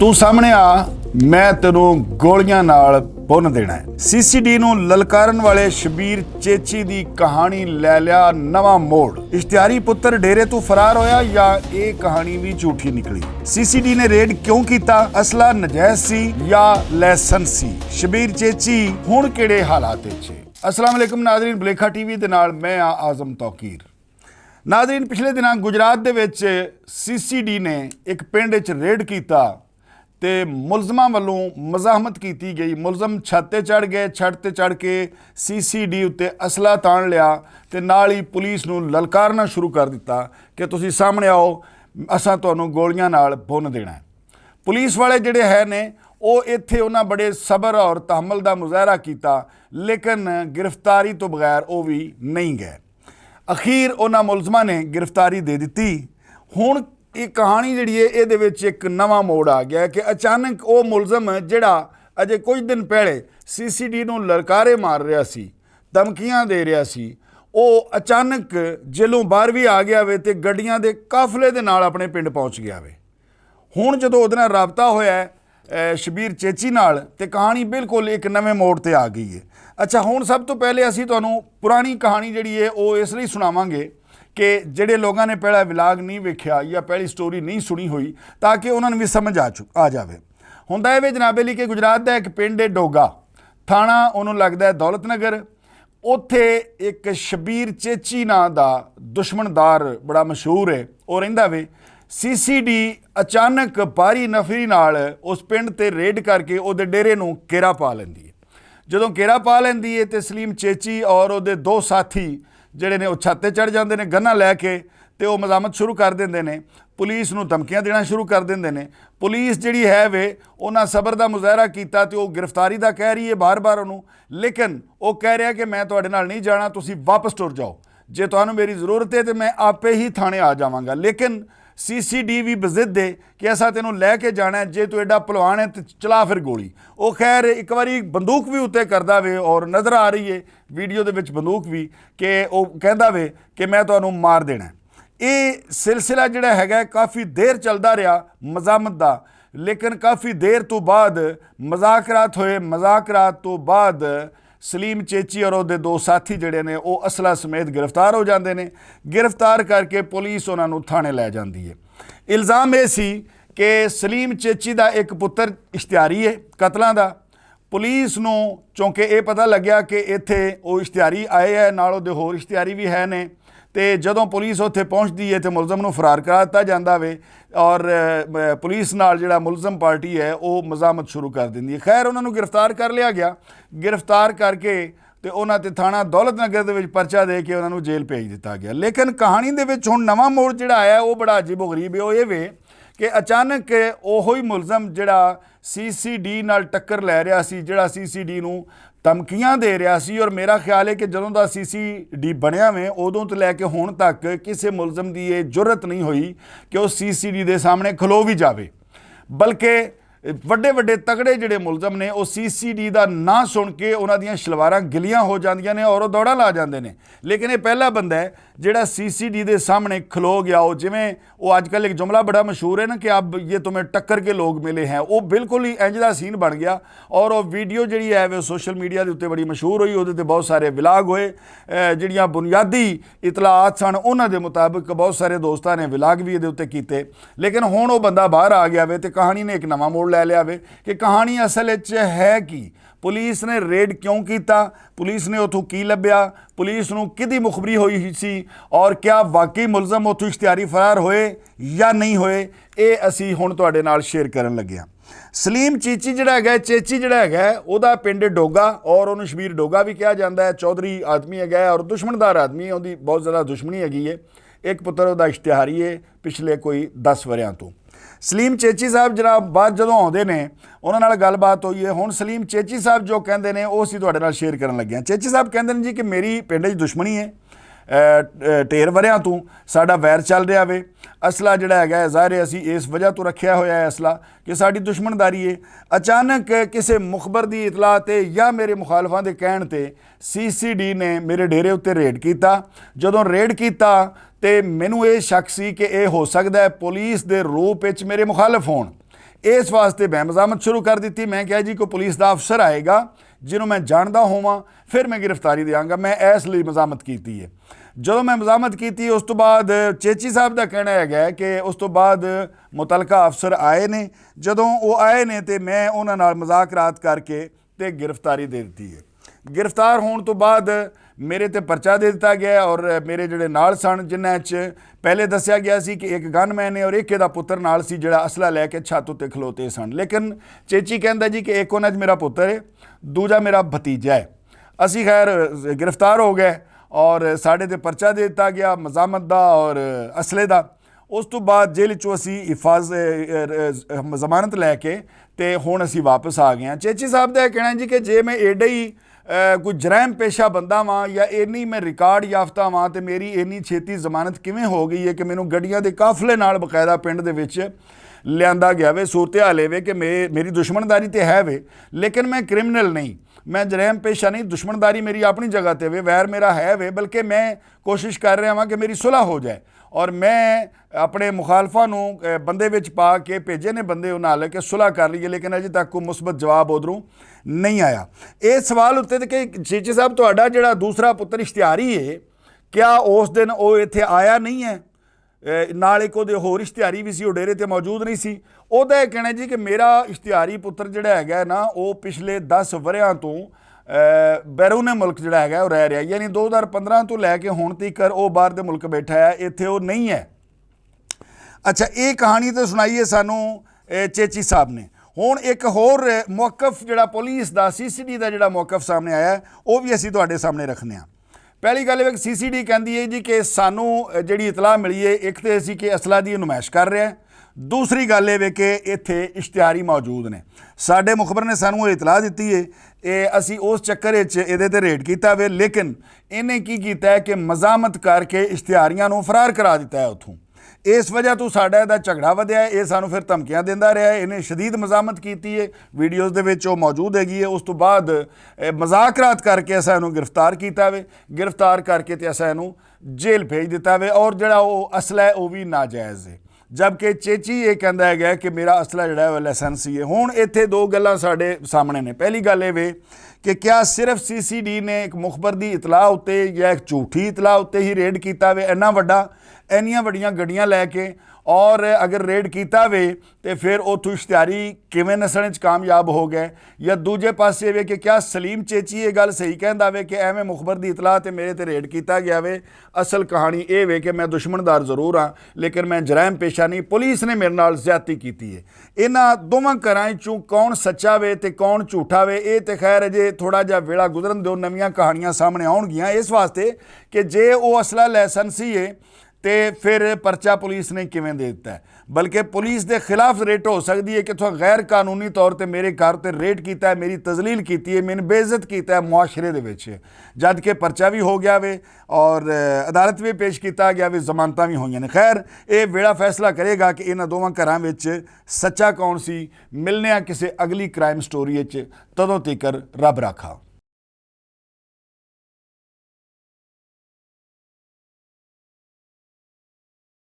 तू सामने आ, मैं तेनों गोलियां नाल भुन देना है। सीसीडी नूं ललकारन वाले शबीर चेची दी कहानी लै लिया नवा मोड़। इश्तिहारी पुत्र डेरे तो फरार होया या ये कहानी भी झूठी निकली? सीसीडी ने रेड क्यों कीता? असला नजायज सी या लाइसेंस सी? शबीर चेची हुण किहड़े हालात विच? अस्सलाम वालेकुम नाज़रीन, बलेखा टीवी दे नाल मैं आज़म तौकीर। नाज़रीन, पिछले दिनां गुजरात दे विच सीसीडी ने एक पिंड च रेड कीता ते मुलजमां वालों मज़ाहमत की गई। मुलजम छत ते चढ़ गए, छत ते चढ़ के सीसीडी उत्ते असला ताण लिया ते नाल ही पुलिस नूं ललकारना शुरू कर दिता कि तुसीं सामने आओ, असां तुहानूं गोलियां नाल भुन देना है। पुलिस वाले जिहड़े है ने ਉਹ ਇੱਥੇ ਉਹਨਾਂ बड़े सबर और तहम्मुल ਦਾ ਮੁਜ਼ਾਹਰਾ ਕੀਤਾ, लेकिन गिरफ्तारी तो बगैर ਉਹ ਵੀ नहीं गए। ਅਖੀਰ ਉਹਨਾਂ ਮੁਲਜ਼ਮਾਂ ਨੇ गिरफ्तारी दे ਦਿੱਤੀ। ਹੁਣ ਇਹ ਕਹਾਣੀ ਜਿਹੜੀ ਹੈ ਇਹਦੇ ਵਿੱਚ ਇੱਕ ਨਵਾਂ ਮੋੜ ਆ ਗਿਆ ਕਿ ਅਚਾਨਕ ਉਹ ਮੁਲਜ਼ਮ ਜਿਹੜਾ ਅਜੇ ਕੁਝ ਦਿਨ ਪਹਿਲੇ ਸੀਸੀਡੀ ਨੂੰ ਲਲਕਾਰੇ ਮਾਰ ਰਿਹਾ ਸੀ, ਧਮਕੀਆਂ ਦੇ ਰਿਹਾ ਸੀ, ਉਹ ਅਚਾਨਕ ਜੇਲੋਂ ਬਾਹਰ ਵੀ ਆ ਗਿਆ ਵੇ ਤੇ ਗੱਡੀਆਂ ਦੇ ਕਾਫਲੇ ਦੇ ਨਾਲ ਆਪਣੇ ਪਿੰਡ ਪਹੁੰਚ ਗਿਆ ਵੇ। ਹੁਣ ਜਦੋਂ ਉਹਦੇ ਨਾਲ ਰਾਬਤਾ ਹੋਇਆ शबीर चेची नाल ते कहानी बिल्कुल एक नवे मोड़ ते आ गई है। अच्छा, हुण सब तो पहले असीं तुहानूं पुरानी कहानी जिहड़ी है वो इसलिए सुणावांगे कि जिहड़े लोगों ने पहला विलाग नहीं वेख्या या पहली स्टोरी नहीं सुनी हुई ताकि उन्हां नूं भी समझ आ जाए। हुंदा इह वे जनाबे लई कि गुजरात दा एक पिंड है डोगा, थाणा उहनूं लगदा है दौलत नगर। उत्थे एक शबीर चेची नां दा दुश्मनदार बड़ा मशहूर है, वो रहिंदा वे। सीसीडी अचानक भारी नफरी नाल उस पिंड ते रेड करके उहदे डेरे नूं घेरा पा लैंदी है। जदों घेरा पा लैंदी है तो सलीम चेची और उहदे दो साथी जिहड़े ने छत ते चढ़ जांदे ने गन्ना लैके ते वो मज़ामत शुरू कर दिंदे ने, पुलिस नूं धमकियां देना शुरू कर दिंदे ने। पुलिस जिहड़ी है वे उन्हां सबर दा मुज़ाहरा कीता ते वो गिरफ्तारी दा कह रही है बार बार उहनूं, लेकिन वो कह रहा कि मैं तुहाडे नाल नहीं जाना, तुसीं वापस तुर जाओ, जे तुहानूं मेरी ज़रूरत है तो मैं आपे ही थाणे आ जावांगा। लेकिन सीसीडी भी बजिद है कि असा तेनों लैके जाना है, जे तू एडा भलवान है तो चला फिर गोली। वो खैर एक बारी बंदूक भी उत्ते करदा वे और नज़र आ रही है वीडियो दे विच बंदूक भी कि वो कहदा वे कि मैं तुहानूं मार देना है। ये सिलसिला जिहड़ा हैगा काफ़ी देर चलदा रहा मज़ामत दा, लेकिन काफ़ी देर तो बाद मज़ाकरात होए। मज़ाकरात तो बाद सलीम चेची और उहदे दो साथी जिहड़े ने वो असला समेत गिरफ्तार हो जाते हैं। गिरफ्तार करके पुलिस उन्होंने थाणे लै जाती है। इल्ज़ाम ये सी कि सलीम चेची का एक पुत्र इश्तिहारी है कतलों का। पुलिस नूं चूँकि ये पता लग्या कि इत्थे वो इश्तिहारी आए है, नाल उहदे होर इश्तिहारी भी है ने, तो जदों पुलिस उत्थे पहुँचती है तो मुलजम नूं फरार करा दिता जांदा वे और पुलिस नाल जिहड़ा मुलजम पार्टी है वो मज़ामत शुरू कर दिंदी है। खैर उन्होंने गिरफ्तार कर लिया गया। गिरफ्तार करके तो उन्हां ते थाणा दौलत नगर दे विच परचा दे के उन्होंने जेल भेज दिता गया। लेकिन कहानी दे विच हुण नवां मोड़ जिहड़ा आया वो बड़ा अजीबो गरीब है। वो ये वे कि अचानक ओही मुलजम जिहड़ा सीसीडी नाल टक्कर लै रहा सी, जिहड़ा सीसीडी नूं धमकियां दे रहा सी, और मेरा ख्याल है कि जदों दा सीसीडी बनिया में उदों तो लैके हुण तक किसी मुलजम की ये जुर्रत नहीं हुई कि वो सीसीडी दे सामने खलो भी जावे, बल्कि ਵੱਡੇ ਵੱਡੇ तगड़े ਜਿਹੜੇ मुलजम ने वो सीसीडी का ना सुन के उन्हां दियां शलवारां गिलियां हो जांदियां ने और वो दौड़ा ला जाते हैं। लेकिन ये पहला बंदा है जिहड़ा सीसीडी के सामने खलो गया। वो जिमें वो अजकल एक जुमला बड़ा मशहूर है ना कि अब ये तुम्हें टक्कर के लोग मिले हैं, वो बिल्कुल ही इंज दा सीन बन गया। और वो वीडियो जी है वो सोशल मीडिया के उत्ते बड़ी मशहूर हुई, वो बहुत सारे विलाग होए, जिहड़ियां बुनियादी इतलात सन उन्हां दे मुताबिक बहुत सारे दोस्तों ने विलाग भी इहदे उत्ते कीते। लेकिन हुण वो बंदा बाहर आ गया वे तो कहानी ने एक नवां मोड़ लै लिया वे कि कहानी असल विच है कि पुलिस ने रेड क्यों किया, पुलिस ने उतों की लभ्या, पुलिस नूं किहदी मुखबरी हुई सी और क्या वाकई मुलजम उतों इश्तिहारी फरार होए या नहीं होए, ये असी हुण तुहाडे नाल शेयर करन लगे हां। सलीम चेची जिहड़ा है, चेची जिहड़ा है उहदा पिंड डोगा और उहनूं शबीर डोगा भी कहा जाता है। चौधरी आदमी है और दुश्मनदार आदमी है, उहदी बहुत ज़्यादा दुश्मनी हैगी है। एक पुत्र उहदा इश्तिहारी है पिछले कोई 10 वरियां तो। सलीम चेची साहब जनाब बाद जदों आउंदे ने उन्हां नाल गलबात हुई है। हुण सलीम चेची साहब जो कहंदे ने वो असीं तुहाडे नाल शेयर करन लगे हां। चेची साहब कहंदे ने जी कि मेरी पिंड 'च दुश्मनी है, ढेर वरियां तो साडा वैर चल रहा वे। असला जिहड़ा है ज़ाहिर है असीं इस वजह तो रखिया होया है असला कि साडी दुश्मनदारी है। अचानक किसी मुखबर की इतला ते या मेरे मुखालफां दे कहण ते सीसीडी ने मेरे डेरे उत्ते रेड किया। जदों रेड किया तो मैनू ये शक सी कि यह हो सकता है पुलिस के रूप में मेरे मुखालफ होण। इस वास्ते मैं मजामत शुरू कर दी। मैं कहा जी कोई पुलिस का अफसर आएगा जिन्हों मैं जानता होवां फिर मैं गिरफ्तारी देंगा, मैं इस लिए मजामत की है। जो मैं मजामत की उस तो बाद चेची साहब का कहना है कि उस तो बाद मुतलका अफसर आए ने, जदों वो आए ने तो मैं उन्होंने नाल मजाकरात करके ते गिरफ्तारी दे दी है। गिरफ्तार होने तो बाद मेरे ते परचा दे दिता गया और मेरे जोड़े नाल सन जिन्हां च पहले दसिया गया सी कि एक गनमैन है और एक इहदा पुत्तर नाल सी जिहड़ा असला लैके छत उत्ते खलोते सन। लेकिन चेची कहंदा जी कि एक उन्हां च मेरा पुत्तर है, दूजा मेरा भतीजा है। असी खैर गिरफ्तार हो गए और साढ़े ते परचा दे दिता गया मजामत दा और असले दा। उस तो बाद जेल चो असी हिफाज जमानत लैके ते हुण असी वापस आ गए। चेची साहब का कहना जी कि जे मैं एडे ही कोई जरैम पेशा बंदा वां या इन्नी मैं रिकार्ड याफ्ता वां तो मेरी इन्नी छेती जमानत किवें हो गई है कि मैनू गड्डियां दे काफले नाल बकायदा पिंड दे विच लियांदा गया वे। सूरत हाल वे कि मेरी दुश्मनदारी तो है वे, लेकिन मैं क्रिमिनल नहीं, मैं जरैम पेशा नहीं। दुश्मनदारी मेरी अपनी जगह ते वे, वैर मेरा है वे, बल्कि मैं कोशिश कर रहा हाँ कि मेरी सुलह हो जाए। और मैं अपने मुखालफा नूं बंदे विच पा के भेजे ने बंदे उन्हां कि सुलह कर लीए, लेकिन अजे तक कोई मुस्बत जवाब उधरों नहीं आया। इस सवाल उत्ते कि चेची साहब तुहाडा जिहड़ा दूसरा पुत्तर इश्तिहारी है, क्या उस दिन वो इत्थे आया नहीं है? नाल एक उहदे होर इश्तिहारी भी सी, वो डेरे ते मौजूद नहीं सी। उहदा यह कहना जी कि मेरा इश्तिहारी पुत्तर जिहड़ा हैगा ना वो पिछले 10 वरियां तो बैरूने मुल्क जिहड़ा हैगा वो रह रहा, यानी 2015 तो लैके हुण तक वो बाहर दे मुल्क बैठा है, इत्थे वो नहीं है। अच्छा, ये कहानी तो सुनाई है सानू चेची साहब ने। हुण एक होर मौकफ जिहड़ा पुलिस का CCD का जिहड़ा मौकफ सामने आया वो भी असीं तुहाडे सामने रखने आ। पहली गल है CCD कहती है जी कि सानू जिहड़ी इतला मिली है, एक तो असीं कि असला की नुमाइश कर रहा है, दूसरी गल ये कि इत्थे इश्तिहारी मौजूद ने। साडे मुखबर ने सानू इतला दी है, ये असी उस चक्कर ये ते रेड किया वे, लेकिन इन्हें की किया है कि मजामत करके इश्तिहारियां नूं फरार करा दिता है उत्थों। इस वजह तो साडा इहदा झगड़ा वधिया है, ये सानू फिर धमकियां दिंदा रहा है। इन्हें शदीद मजामत की है, वीडियोज़ दे विच वो मौजूद हैगी है। उस तो बाद मजाकरात करके असां इहनूं गिरफ्तार किया वे, गिरफ्तार करके ते असां इहनूं जेल भेज दिता वे। और जिहड़ा वो असला है वो भी नाजायज़ है, जबकि चेची ये कहता है कि मेरा असला जिहड़ा है लाइसेंसी है। हुण इत्थे दो गल्लां साडे सामने ने। पहली गल ये वे कि क्या सिर्फ CCD ने एक मुखबर की इतलाह उत्ते या एक झूठी इतलाह उत्ते ही रेड किया वे इन्ना वड्डा, इन्नियां वड्डियां गड्डियां लैके, और अगर रेड किया वे तो फिर उत्थों इश्तिहारी किवें नस्सण च कामयाब हो गए? या दूजे पासे वे कि क्या सलीम चेची ये गल सही कहंदा वे कि एवें मुखबर की इतलाह तो मेरे ते रेड किया गया वे? असल कहानी ये वे कि मैं दुश्मनदार जरूर हाँ, लेकिन मैं जरैम पेशा नहीं, पुलिस ने मेरे नाल ज्यादती की है। इन्हां दोवां घरां चों कौन सच्चा वे ते कौन झूठा वे, ये तो खैर अजे थोड़ा जिहा वेला गुजरन दो, नवीं कहानियां सामने आउणगियां। इस वास्ते कि जे वो असला लाइसेंसी है तो फिर परचा पुलिस ने किवें दे दिता है? बल्कि पुलिस के खिलाफ रेट हो सकती है कि तुहां गैर कानूनी तौर पर मेरे घर पर रेट किया है, मेरी तजलील की है, मैंने बेइज्जत किया है मुआशरे दे विच, जद कि परचा भी हो गया वे और अदालत भी पेश किया गया वे, जमानत भी हुई ने। खैर ये वेड़ा फैसला करेगा कि इन्हां दोवां घरां विच सच्चा कौन सी। मिलने किसी अगली क्राइम स्टोरी तदों तक रब राखा।